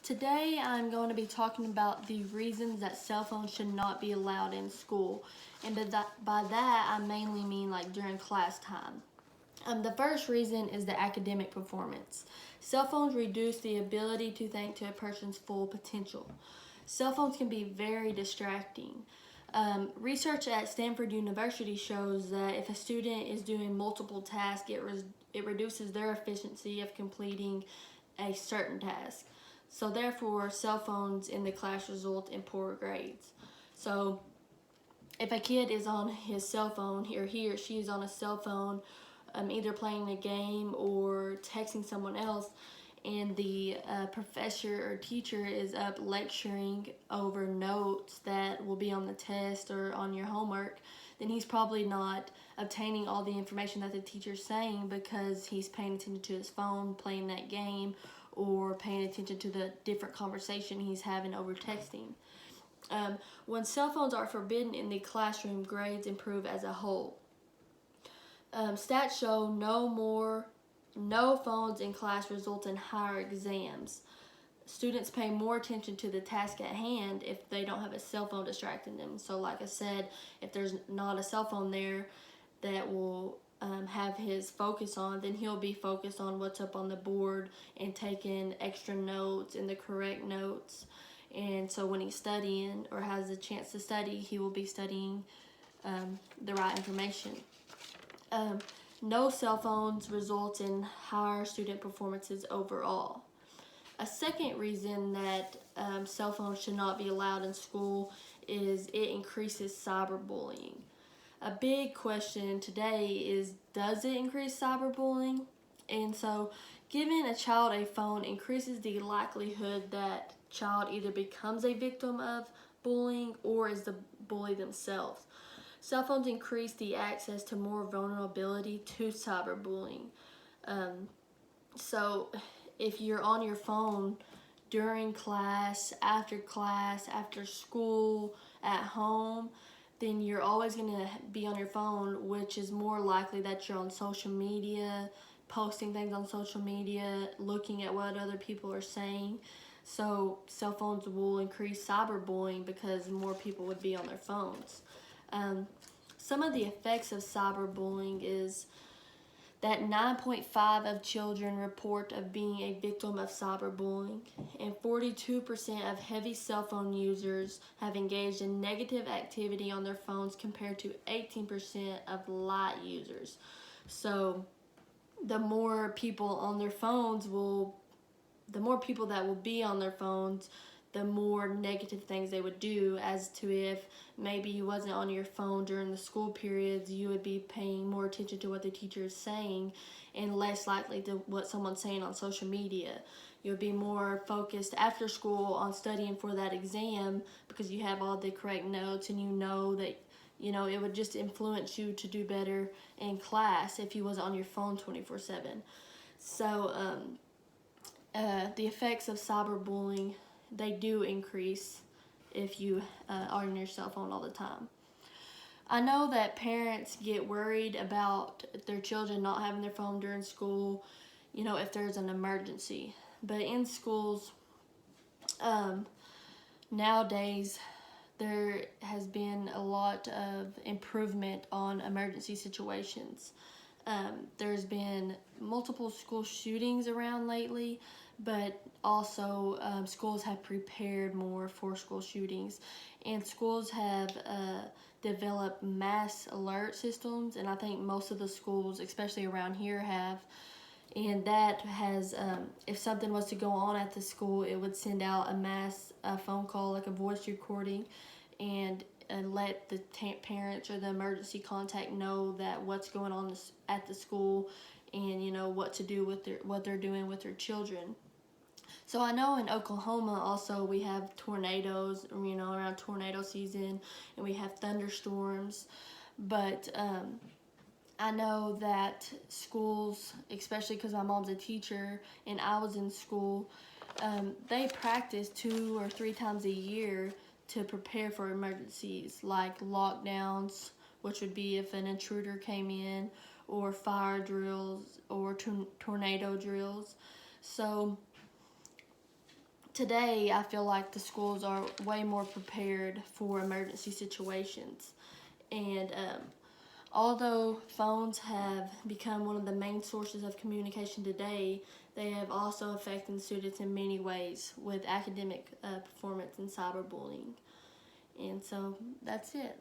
Today I'm going to be talking about the reasons that cell phones should not be allowed in school. And by that I mainly mean like during class time. The first reason is the academic performance. Cell phones reduce the ability to think to a person's full potential. Cell phones can be very distracting. Research at Stanford University shows that if a student is doing multiple tasks, it reduces their efficiency of completing a certain task. So therefore, cell phones in the class result in poor grades. So if a kid is on his cell phone, or he or she is on a cell phone, either playing a game or texting someone else, and the professor or teacher is up lecturing over notes that will be on the test or on your homework, then he's probably not obtaining all the information that the teacher's saying because he's paying attention to his phone, playing that game, or paying attention to the different conversation he's having over texting. When cell phones are forbidden in the classroom, grades improve as a whole. Stats show no phones in class result in higher exams. Students pay more attention to the task at hand if they don't have a cell phone distracting them. So like I said, if there's not a cell phone there that will have his focus on, then he'll be focused on what's up on the board and taking extra notes and the correct notes. And so when he's studying or has a chance to study, he will be studying the right information. No cell phones result in higher student performances overall. A second reason that cell phones should not be allowed in school is it increases cyberbullying. A big question today is, does it increase cyberbullying? And so giving a child a phone increases the likelihood that child either becomes a victim of bullying or is the bully themselves. Cell phones increase the access to more vulnerability to cyberbullying. So if you're on your phone during class, after school, at home, then you're always going to be on your phone, which is more likely that you're on social media, posting things on social media, looking at what other people are saying. So cell phones will increase cyberbullying because more people would be on their phones. Some of the effects of cyberbullying is that 9.5% of children report of being a victim of cyberbullying, and 42% of heavy cell phone users have engaged in negative activity on their phones compared to 18% of light users. So the more people on their phones the more people that will be on their phones, the more negative things they would do, as to if maybe you wasn't on your phone during the school periods, you would be paying more attention to what the teacher is saying and less likely to what someone's saying on social media. You would be more focused after school on studying for that exam because you have all the correct notes and you know that it would just influence you to do better in class if you was on your phone 24/7. So the effects of cyberbullying, they do increase if you are on your cell phone all the time. I know that parents get worried about their children not having their phone during school, if there's an emergency. But in schools, nowadays, there has been a lot of improvement on emergency situations. There's been multiple school shootings around lately, but also schools have prepared more for school shootings, and schools have developed mass alert systems, and I think most of the schools, especially around here, have. And that has, if something was to go on at the school, it would send out a mass phone call, like a voice recording, and let the parents or the emergency contact know that what's going on at the school, and what to do with what they're doing with their children. So I know in Oklahoma also we have tornadoes, around tornado season, and we have thunderstorms. But I know that schools, especially because my mom's a teacher and I was in school, they practice 2 or 3 times a year to prepare for emergencies like lockdowns, which would be if an intruder came in, or fire drills or tornado drills. So today I feel like the schools are way more prepared for emergency situations. And although phones have become one of the main sources of communication today, they have also affected students in many ways with academic performance and cyberbullying. And so that's it.